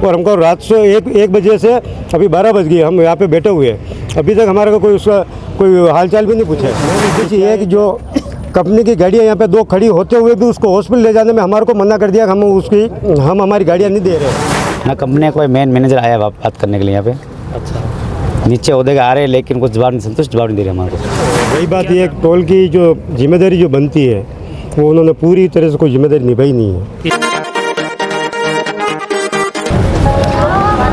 और हमको रात से एक बजे से अभी 12 बज गए, हम यहाँ पे बैठे हुए हैं। अभी तक हमारे को कोई उसका कोई हालचाल भी नहीं पूछा है। ये है कि जो कंपनी की गाड़ियाँ यहाँ पे 2 खड़ी होते हुए भी उसको हॉस्पिटल ले जाने में हमारे को मना कर दिया कि हम हमारी गाड़ियाँ नहीं दे रहे। ना कंपनी का कोई मेन मैनेजर आया बात करने के लिए यहाँ पे। अच्छा, नीचे ओहदे आ रहे हैं लेकिन कुछ जवाब नहीं, संतुष्ट जवाब नहीं दे रहे हमारे को। वही बात ये टोल की जो जिम्मेदारी जो बनती है वो उन्होंने पूरी तरह से कोई जिम्मेदारी निभाई नहीं है।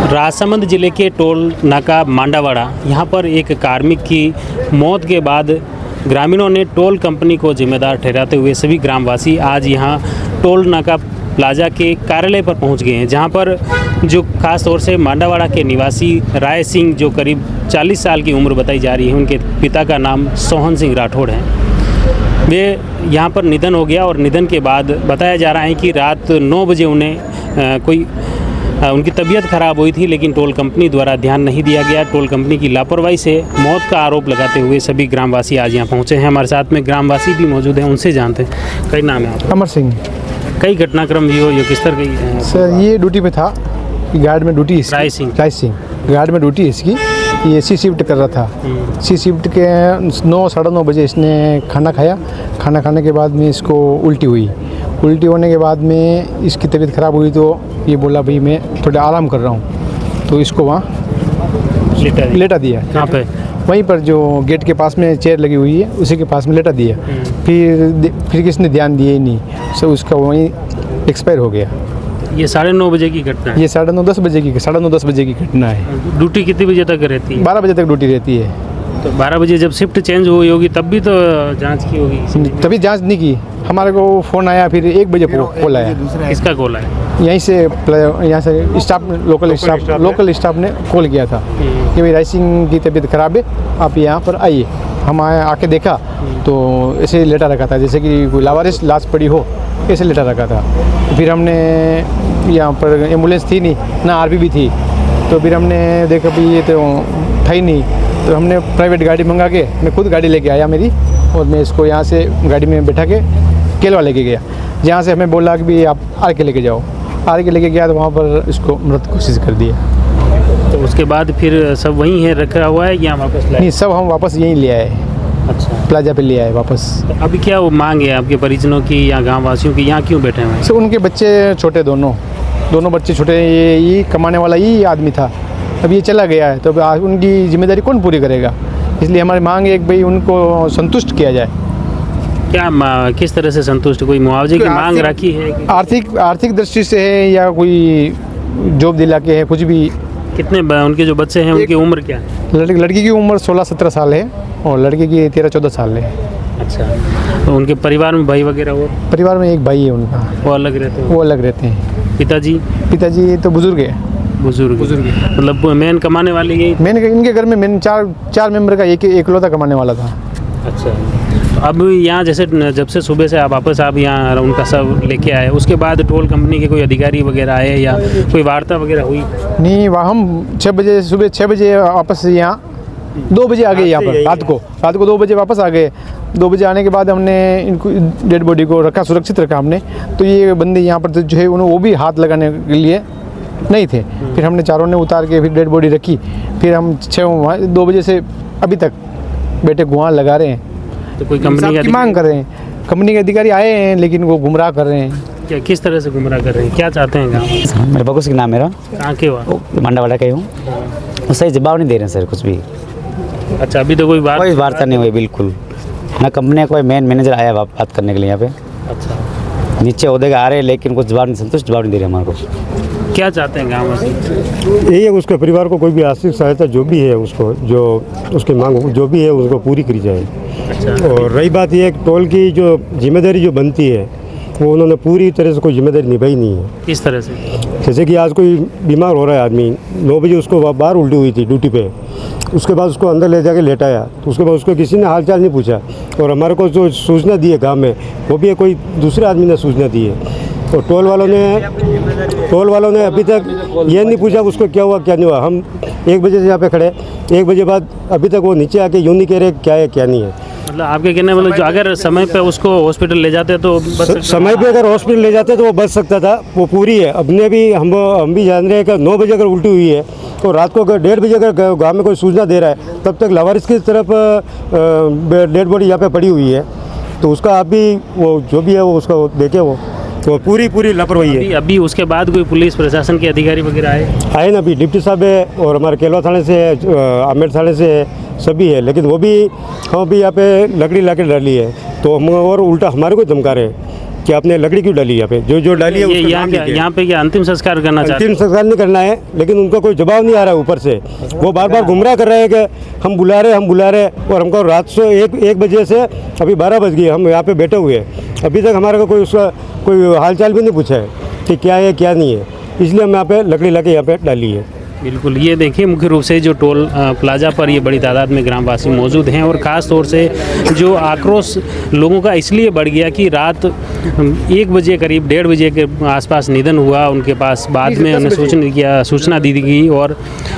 राजसमंद जिले के टोल नाका मांडावाड़ा, यहाँ पर एक कार्मिक की मौत के बाद ग्रामीणों ने टोल कंपनी को जिम्मेदार ठहराते हुए सभी ग्रामवासी आज यहाँ टोल नाका प्लाजा के कार्यालय पर पहुँच गए हैं, जहाँ पर जो खास तौर से मांडावाड़ा के निवासी राय सिंह, जो करीब 40 साल की उम्र बताई जा रही है, उनके पिता का नाम सोहन सिंह राठौड़ है, वे यहाँ पर निधन हो गया। और निधन के बाद बताया जा रहा है कि रात 9 बजे उन्हें उनकी तबीयत खराब हुई थी, लेकिन टोल कंपनी द्वारा ध्यान नहीं दिया गया। टोल कंपनी की लापरवाही से मौत का आरोप लगाते हुए सभी ग्रामवासी आज यहाँ पहुँचे हैं। हमारे साथ में ग्रामवासी भी मौजूद हैं, उनसे जानते हैं। कई नाम है आपका? अमर सिंह। कई घटनाक्रम ये किस तरह की? सर ये ड्यूटी पे था, गार्ड में ड्यूटी। राय सिंह गार्ड में ड्यूटी इसकी। ये सी शिफ्ट कर रहा था। सी शिफ्ट के 9 साढ़े 9 बजे इसने खाना खाया। खाना खाने के बाद में इसको उल्टी हुई। उल्टी होने के बाद में इसकी तबीयत ख़राब हुई तो ये बोला भाई मैं थोड़ा आराम कर रहा हूँ, तो इसको वहाँ लेटा दिया। कहाँ पे? वहीं पर जो गेट के पास में चेयर लगी हुई है उसी के पास में लेटा दिया। फिर किसने ध्यान दिया ही नहीं, सो उसका वहीं एक्सपायर हो गया। ये 9:30 बजे की घटना है? ये 9:30-10 बजे की 9:30-10 बजे की घटना है। ड्यूटी कितने बजे तक रहती है? 12 बजे तक ड्यूटी रहती है। तो 12 बजे जब शिफ्ट चेंज हुई होगी तब भी तो जांच की होगी? तभी जांच नहीं की। हमारे को फ़ोन आया, फिर 1 बजे कॉल आया। किसका कॉल आया? यहाँ से स्टाफ, लोकल स्टाफ ने कॉल किया था कि भाई राय सिंह की तबीयत ख़राब है, आप यहाँ पर आइए। हम आके देखा तो ऐसे लेटा रखा था, जैसे कि कोई लावारिस लाश पड़ी हो, ऐसे लेटा रखा था। फिर हमने यहाँ पर एम्बुलेंस थी नहीं ना, आरपीबी थी, तो फिर हमने देखा भी ये तो था ही नहीं, तो हमने प्राइवेट गाड़ी मंगा के मैं खुद गाड़ी लेके आया मेरी, और मैं इसको यहाँ से गाड़ी में बैठा के केलवा लेके गया, जहाँ से हमें बोला कि भी आप आर के लेके जाओ। आर के लेके गया तो वहाँ पर इसको मृत घोषित कर दिया। तो उसके बाद फिर सब वहीं है रखा हुआ है या वापस लाए? नहीं, सब हम वापस यहीं ले आए। अच्छा, प्लाजा पे ले आए वापस। तो अभी क्या वो मांग है आपके परिजनों की या गाँव वासियों की? यहाँ क्यों बैठे हुए हैं? सर उनके बच्चे छोटे, दोनों बच्चे छोटे। ये कमाने वाला ही आदमी था, अब ये चला गया है, तो अब उनकी जिम्मेदारी कौन पूरी करेगा? इसलिए हमारी मांग है कि भाई उनको संतुष्ट किया जाए। क्या किस तरह से संतुष्ट? कोई मुआवजे की मांग रखी है? आर्थिक दृष्टि से है या कोई जॉब दिला के है, कुछ भी। कितने उनके जो बच्चे हैं उनकी उम्र क्या है? लड़की की उम्र 16-17 साल है और लड़के की 13-14 साल है। अच्छा, तो उनके परिवार में भाई वगैरह हो? परिवार में एक भाई है उनका। वो अलग रहते हैं? वो अलग रहते हैं। पिताजी तो बुजुर्ग है। बुजुर्ग मतलब मेन कमाने वाले यही? इनके घर में मेन चार मेंबर का एकलौता कमाने वाला था। अच्छा, तो अब यहाँ जैसे जब से सुबह से आप यहाँ उनका सब लेके आए, उसके बाद टोल कंपनी के कोई अधिकारी वगैरह आए या कोई वार्ता वगैरह हुई? नहीं, वहाँ हम 6 बजे, सुबह 6 बजे वापस यहाँ 2 बजे आ गए यहाँ पर। रात को 2 बजे वापस आ गए। 2 बजे आने के बाद हमने इनको डेड बॉडी को रखा, सुरक्षित रखा हमने। तो ये बंदे यहाँ पर जो है वो भी हाथ लगाने के लिए नहीं थे। फिर हमने चारों ने उतार के फिर डेड बॉडी रखी। फिर हम 2 बजे से अभी तक बैठे गुहार लगा रहे हैं। तो कोई कंपनी की मांग कर रहे हैं। कंपनी के अधिकारी आए हैं लेकिन वो गुमराह कर रहे हैं। क्या किस तरह से गुमराह कर रहे हैं? क्या चाहते हैं गाँव? मेरे बकुस के नाम मेरा। कहाँ के हो? मांडावाड़ा का ही हूँ। वो सही जवाब नहीं दे रहे हैं सर कुछ भी। अच्छा, अभी तो कोई वार्ता नहीं हुई बिल्कुल। ना कंपनी का कोई मेन मैनेजर आया बात करने के लिए यहाँ पे। अच्छा, नीचे ओहदे आ रहे हैं लेकिन कुछ जवाब नहीं, संतुष्ट जवाब नहीं दे रहे हमारे को। क्या चाहते हैं गाँव वासी? यही है उसके परिवार को कोई भी आर्थिक सहायता जो भी है उसको, जो उसकी मांग जो भी है उसको पूरी करी जाए। अच्छा, और रही बात यह टोल की जो जिम्मेदारी जो बनती है वो उन्होंने पूरी तरह से कोई जिम्मेदारी निभाई नहीं है। किस तरह से? जैसे कि आज कोई बीमार हो रहा है आदमी, 9 बजे उसको बाहर उल्टी हुई थी ड्यूटी पे, उसके बाद उसको अंदर ले जाके लेटाया, तो उसके बाद उसको किसी ने हालचाल नहीं पूछा। और हमारे को जो सूचना दी है गाँव में, वो भी कोई दूसरे आदमी ने सूचना दी है। तो टोल वालों ने अभी तक ये नहीं पूछा उसको क्या हुआ क्या नहीं हुआ। हम 1 बजे से यहाँ पे खड़े, 1 बजे बाद अभी तक वो नीचे आके यूँ नहीं कह रहे क्या है क्या नहीं है। मतलब आपके कहने मतलब जो अगर समय पे उसको हॉस्पिटल ले जाते तो बच सकता समय पे अगर हॉस्पिटल ले जाते तो वो बच सकता था, वो पूरी है। अपने भी हम भी जान रहे हैं कि 9 बजे अगर उल्टी हुई है तो रात को अगर 1:30 बजे अगर गाँव में कोई सूचना दे रहा है तब तक लावारिस की तरफ डेड बॉडी यहाँ पे पड़ी हुई है। तो उसका आप भी वो जो भी है वो उसका देखे वो तो पूरी लापरवाही है। अभी उसके बाद कोई पुलिस प्रशासन के अधिकारी वगैरह आए ना, अभी डिप्टी साहब है और हमारे केलवा थाने से है, आमेर थाने से है, सभी है। लेकिन वो भी हम भी यहाँ पे लकड़ी ला के डाली है तो हम और उल्टा हमारे को धमका रहे हैं कि आपने लकड़ी क्यों डाली यहाँ पे, जो डाली है ये उसका नाम लिखिए। यहाँ पे क्या अंतिम संस्कार करना चाहते अंतिम संस्कार नहीं करना है, लेकिन उनका कोई जवाब नहीं आ रहा है ऊपर से। वो बार बार गुमराह कर रहे हैं कि हम बुला रहे और हमको रात से 1 बजे से अभी 12 बज गए हम यहाँ पे बैठे हुए हैं। अभी तक हमारे को कोई उसका कोई हालचाल भी नहीं पूछा है कि क्या है क्या नहीं है। इसलिए हम यहाँ पे लकड़ी ला के यहाँ पे डाली है। बिल्कुल, ये देखिए मुख्य रूप से जो टोल प्लाजा पर ये बड़ी तादाद में ग्रामवासी मौजूद हैं और ख़ास तौर से जो आक्रोश लोगों का इसलिए बढ़ गया कि रात 1 बजे करीब 1:30 बजे के आसपास निधन हुआ उनके पास। बाद में उन्हें सूचना दी गई और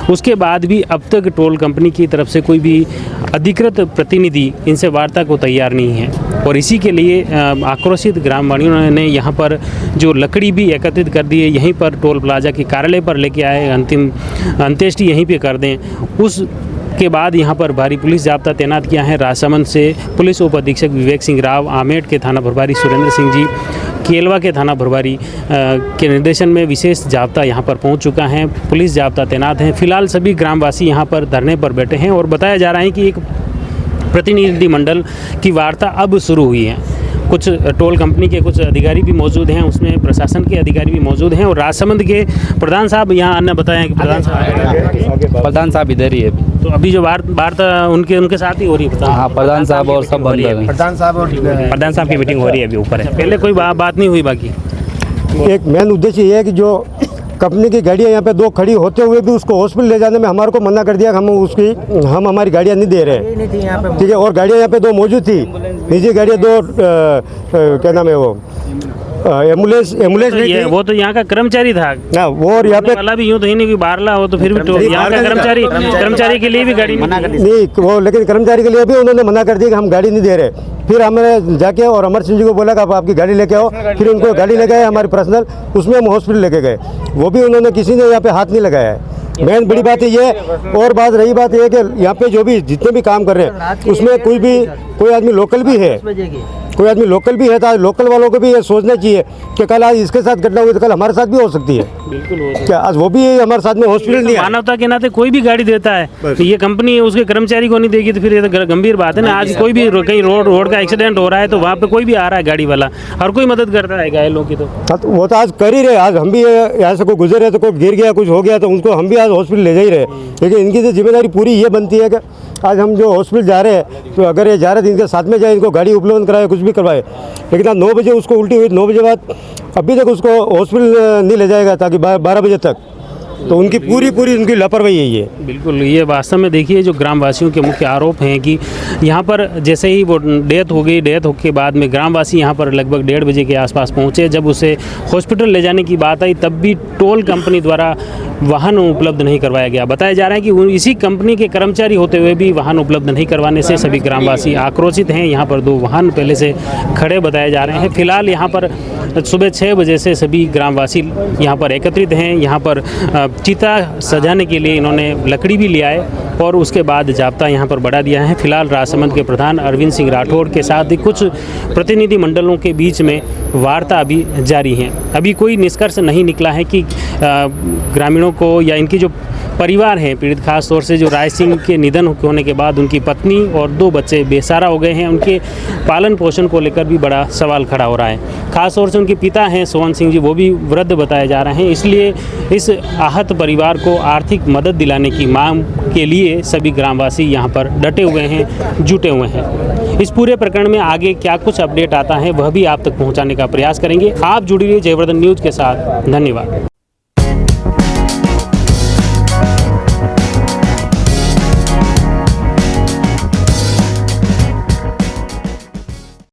उसके बाद भी अब तक टोल कंपनी की तरफ से कोई भी अधिकृत प्रतिनिधि इनसे वार्ता को तैयार नहीं है। और इसी के लिए आक्रोशित ग्रामवासियों ने यहाँ पर जो लकड़ी भी एकत्रित कर दी है, यहीं पर टोल प्लाजा के कार्यालय पर लेके आए, अंतिम अंत्येष्टि यहीं पे कर दें। उसके बाद यहाँ पर भारी पुलिस जाब्ता तैनात किया है। राजसमंद से पुलिस उप अधीक्षक विवेक सिंह राव, आमेट के थाना प्रभारी सुरेंद्र सिंह जी, केलवा के थाना प्रभारी के निर्देशन में विशेष जाब्ता यहाँ पर पहुँच चुका है। पुलिस जाब्ता तैनात हैं। फिलहाल सभी ग्रामवासी यहाँ पर धरने पर बैठे हैं और बताया जा रहा है कि एक प्रतिनिधिमंडल की वार्ता अब शुरू हुई है। कुछ टोल कंपनी के कुछ अधिकारी भी मौजूद हैं, उसमें प्रशासन के अधिकारी भी मौजूद हैं और राजसमंद के प्रधान साहब यहाँ आने बताया कि प्रधान साहब इधर ही है। तो अभी जो वार्ता उनके साथ ही हो रही है। हाँ, प्रधान साहब और सब बंद है। प्रधान साहब की मीटिंग हो रही है अभी ऊपर है। पहले कोई बात नहीं हुई। बाकी एक मेन उद्देश्य ये है कि जो कंपनी की गाड़ियाँ यहाँ पे 2 खड़ी होते हुए भी उसको हॉस्पिटल ले जाने में हमारे को मना कर दिया कि हम हमारी गाड़ियाँ नहीं दे रहे, ठीक है। और गाड़ियाँ यहाँ पे 2 मौजूद थी, निजी गाड़ियाँ 2 क्या नाम है वो एम्बुलेंस नहीं थी। वो तो यहाँ का कर्मचारी था ना, वो और यहाँ पे वाला भी यूँ तो ही नहीं कि बाहरला हो तो फिर भी यहाँ का कर्मचारी के लिए भी गाड़ी नहीं वो, लेकिन कर्मचारी के लिए भी उन्होंने मना कर दिया कि हम गाड़ी नहीं दे रहे। फिर हमने जाके और अमर सिंह जी को बोला कि आप आपकी गाड़ी लेके आओ। फिर उनको गाड़ी लेके आए हमारी पर्सनल, उसमें हम हॉस्पिटल लेके गए। वो भी उन्होंने किसी ने यहाँ पे हाथ नहीं लगाया है। मेन बड़ी बात ये और बात रही बात ये कि यहाँ पे जो भी जितने भी काम कर रहे हैं उसमें कोई आदमी लोकल भी है, तो आज लोकल वालों को भी ये सोचना चाहिए कि कल आज इसके साथ घटना हुई तो कल हमारे साथ भी हो सकती है। बिल्कुल हो सकती है। क्या आज वो भी हमारे साथ में हॉस्पिटल नहीं है। मानवता के नाते कोई भी गाड़ी देता है, तो ये कंपनी उसके कर्मचारी को नहीं देगी तो फिर ये तो गंभीर बात है ना। आज कोई भी कहीं रोड का एक्सीडेंट हो रहा है तो वहाँ पे कोई भी आ रहा है गाड़ी वाला, हर कोई मदद करता है घायलों की। तो वो तो आज कर ही रहे। आज हम भी यहाँ से कोई गुजरे तो कोई गिर गया कुछ हो गया तो उनको हम भी आज हॉस्पिटल ले जा ही रहे। लेकिन इनकी तो जिम्मेदारी पूरी ये बनती है कि आज हम जो हॉस्पिटल जा रहे हैं तो अगर ये जा रहे थे इनके साथ में जाए, इनको गाड़ी उपलब्ध कराए, कुछ भी करवाए। लेकिन आज 9 बजे उसको उल्टी हुई, 9 बजे बाद अभी तक उसको हॉस्पिटल नहीं ले जाएगा ताकि 12 बजे तक। तो उनकी पूरी उनकी लापरवाही है ये। बिल्कुल, ये वास्तव में देखिए जो ग्रामवासियों के मुख्य आरोप हैं कि यहाँ पर जैसे ही वो डेथ हो गई, डेथ होने के बाद में ग्रामवासी यहाँ पर लगभग 1:30 बजे के आसपास पहुँचे। जब उसे हॉस्पिटल ले जाने की बात आई तब भी टोल कंपनी द्वारा वाहन उपलब्ध नहीं करवाया गया। बताया जा रहा है कि इसी कंपनी के कर्मचारी होते हुए भी वाहन उपलब्ध नहीं करवाने से सभी ग्रामवासी आक्रोशित हैं। यहाँ पर 2 वाहन पहले से खड़े बताए जा रहे हैं। फिलहाल यहाँ पर सुबह 6 बजे से सभी ग्रामवासी यहाँ पर एकत्रित हैं। यहाँ पर चिता सजाने के लिए इन्होंने लकड़ी भी लिया है और उसके बाद जाब्ता यहाँ पर बढ़ा दिया है। फिलहाल राजसमंद के प्रधान अरविंद सिंह राठौड़ के साथ ही कुछ प्रतिनिधि मंडलों के बीच में वार्ता अभी जारी है। अभी कोई निष्कर्ष नहीं निकला है कि ग्रामीणों को या इनकी जो परिवार हैं पीड़ित, खास तौर से जो राय सिंह के निधन होने के बाद उनकी पत्नी और 2 बच्चे बेसहारा हो गए हैं, उनके पालन पोषण को लेकर भी बड़ा सवाल खड़ा हो रहा है। खास तौर से उनके पिता हैं सोहन सिंह जी, वो भी वृद्ध बताए जा रहे हैं। इसलिए इस आहत परिवार को आर्थिक मदद दिलाने की मांग के लिए सभी ग्रामवासी यहाँ पर डटे हुए हैं, जुटे हुए हैं। इस पूरे प्रकरण में आगे क्या कुछ अपडेट आता है वह भी आप तक पहुँचाने का प्रयास करेंगे। आप जुड़ी रहिए जयवर्धन न्यूज़ के साथ। धन्यवाद।